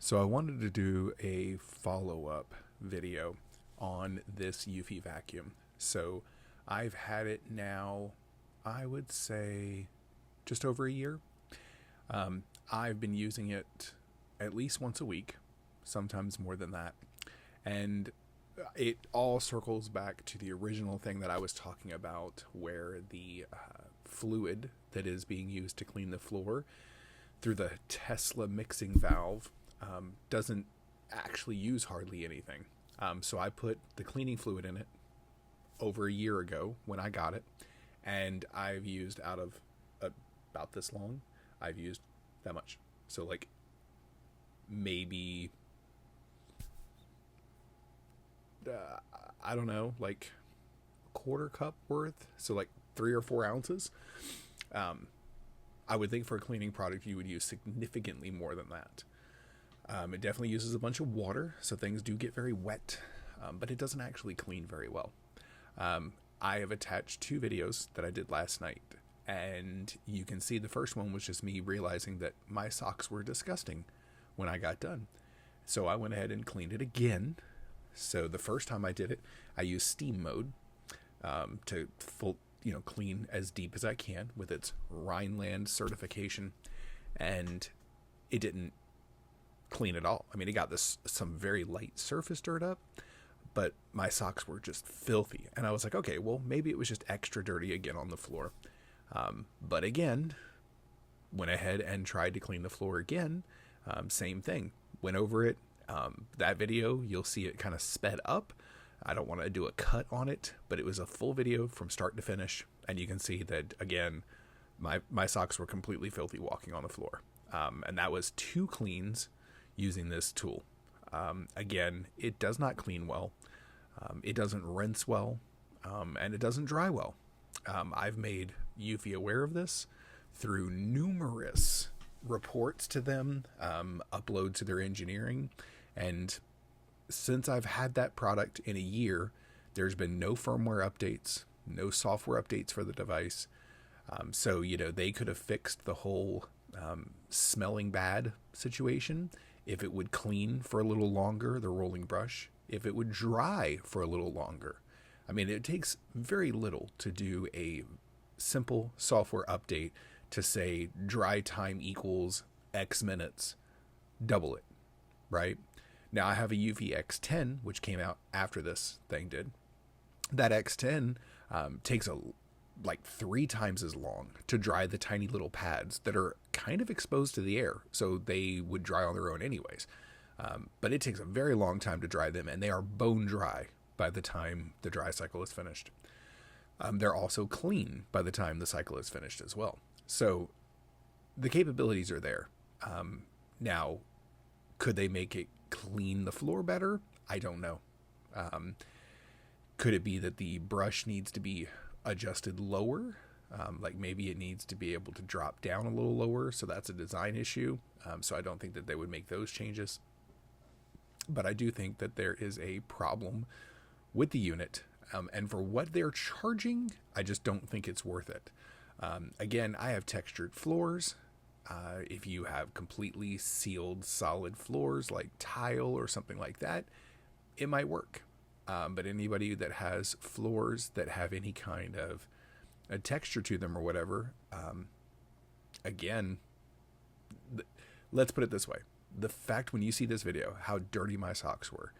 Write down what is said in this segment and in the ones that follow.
So I wanted to do a follow-up video on this Eufy vacuum. So I've had it now, I would say, just over a year. I've been using it at least once a week, sometimes more than that. And it all circles back to the original thing that I was talking about, where the fluid that is being used to clean the floor through the Tesla mixing valve doesn't actually use hardly anything. So I put the cleaning fluid in it over a year ago when I got it, and I've used out of about this long, I've used that much. So like maybe I don't know, like a quarter cup worth, so like 3 or 4 ounces. I would think for a cleaning product you would use significantly more than that. It definitely uses a bunch of water, so things do get very wet, but it doesn't actually clean very well. I have attached 2 videos that I did last night, and you can see the first one was just me realizing that my socks were disgusting when I got done. So I went ahead and cleaned it again. So the first time I did it, I used steam mode to clean as deep as I can with its Rhineland certification, and it didn't clean at all. I mean, it got some very light surface dirt up, but my socks were just filthy. And I was like, okay, well, maybe it was just extra dirty again on the floor. But again, went ahead and tried to clean the floor again. Same thing. Went over it. That video, you'll see it kind of sped up. I don't want to do a cut on it, but it was a full video from start to finish. And you can see that, again, my socks were completely filthy walking on the floor. And that was 2 cleans using this tool. Again, it does not clean well. It doesn't rinse well, and it doesn't dry well. I've made Eufy aware of this through numerous reports to them, upload to their engineering, and since I've had that product in a year, there's been no firmware updates, no software updates for the device. So, they could have fixed the whole smelling bad situation if it would clean for a little longer, the rolling brush, if it would dry for a little longer. I mean, it takes very little to do a simple software update to say dry time equals X minutes, double it, right? Now I have a Eufy X10, which came out after this thing did. That X10 takes like 3 times as long to dry the tiny little pads that are kind of exposed to the air, so they would dry on their own anyways. But it takes a very long time to dry them, and they are bone dry by the time the dry cycle is finished. They're also clean by the time the cycle is finished as well. So the capabilities are there. Now, could they make it clean the floor better? I don't know. Could it be that the brush needs to be adjusted lower? Like maybe it needs to be able to drop down a little lower, so that's a design issue. So I don't think that they would make those changes. But I do think that there is a problem with the unit, and for what they're charging, I just don't think it's worth it. Again, I have textured floors. If you have completely sealed solid floors like tile or something like that, it might work. But anybody that has floors that have any kind of a texture to them or whatever, again, let's put it this way. The fact when you see this video, how dirty my socks were,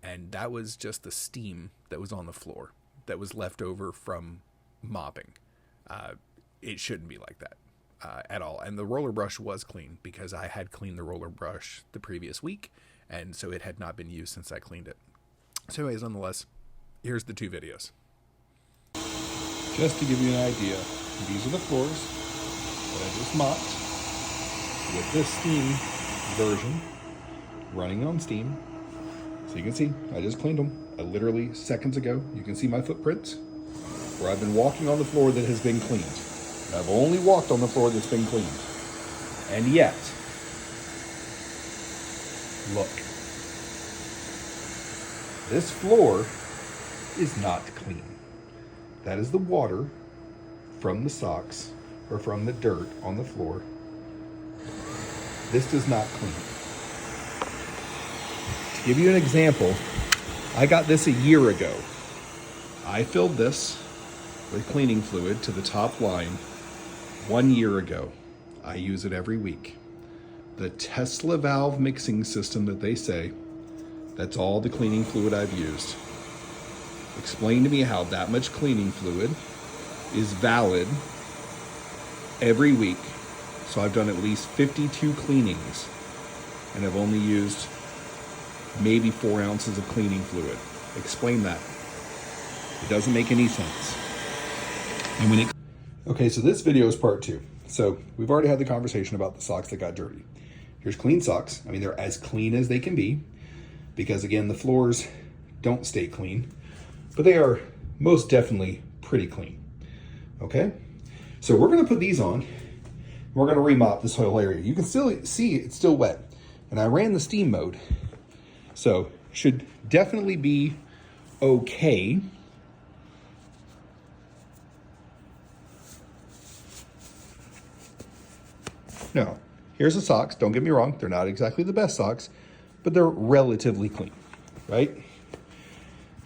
and that was just the steam that was on the floor that was left over from mopping. It shouldn't be like that at all. And the roller brush was clean because I had cleaned the roller brush the previous week, and so it had not been used since I cleaned it. So anyways, nonetheless, here's the 2 videos. Just to give you an idea, these are the floors that I just mopped with this steam version running on steam. So you can see, I just cleaned them. Literally seconds ago, you can see my footprints where I've been walking on the floor that has been cleaned. And I've only walked on the floor that's been cleaned. And yet, look. This floor is not clean. That is the water from the socks or from the dirt on the floor. This does not clean. give you an example, I got this a year ago. I filled this with cleaning fluid to the top line 1 year ago. I use it every week. The Tesla valve mixing system that they say, that's all the cleaning fluid I've used. Explain to me how that much cleaning fluid is valid every week. So I've done at least 52 cleanings and I've only used maybe 4 ounces of cleaning fluid. Explain that. It doesn't make any sense. And when it... Okay, so this video is part 2. So we've already had the conversation about the socks that got dirty. Here's clean socks. I mean, they're as clean as they can be because again, the floors don't stay clean, but they are most definitely pretty clean. Okay, so we're gonna put these on. We're gonna remop this whole area. You can still see it's still wet. And I ran the steam mode. So should definitely be okay. Now, here's the socks. Don't get me wrong. They're not exactly the best socks, but they're relatively clean, right?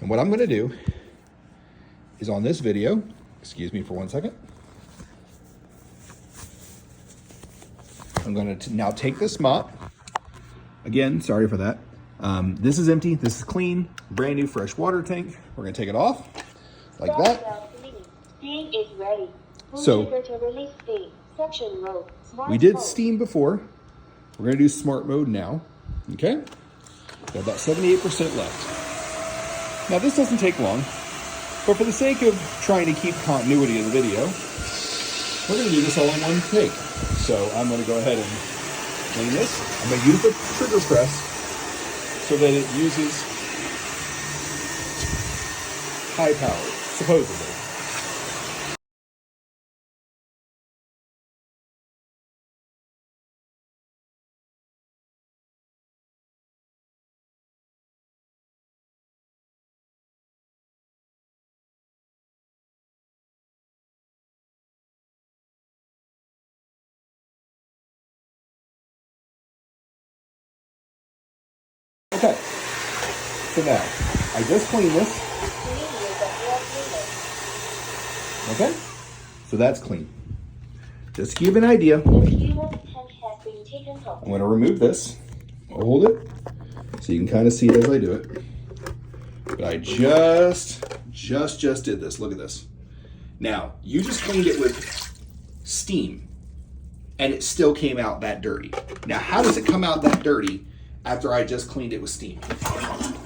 And what I'm gonna do is on this video, excuse me for 1 second. I'm gonna now take this mop. Again, sorry for that. This is empty, this is clean, brand new fresh water tank. We're gonna take it off like that. Steam is ready. So we did steam before. We're gonna do smart mode now, okay? Got about 78% left. Now this doesn't take long, but for the sake of trying to keep continuity of the video, we're gonna do this all in one take. So I'm gonna go ahead and clean this. I'm gonna use the trigger press so that it uses high power, supposedly. Okay, so now, I just cleaned this. Okay, so that's clean. Just to give an idea, I'm going to remove this. I'll hold it so you can kind of see it as I do it. But I just did this. Look at this. Now, you just cleaned it with steam and it still came out that dirty. Now, how does it come out that dirty after I just cleaned it with steam?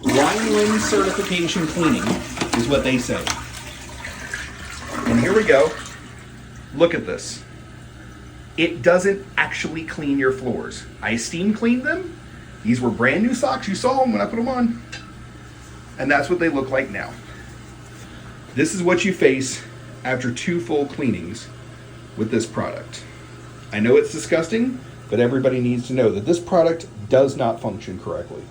Rhineland certification cleaning is what they say. And here we go. Look at this. It doesn't actually clean your floors. I steam cleaned them. These were brand new socks. You saw them when I put them on. And that's what they look like now. This is what you face after 2 full cleanings with this product. I know it's disgusting, but everybody needs to know that this product does not function correctly.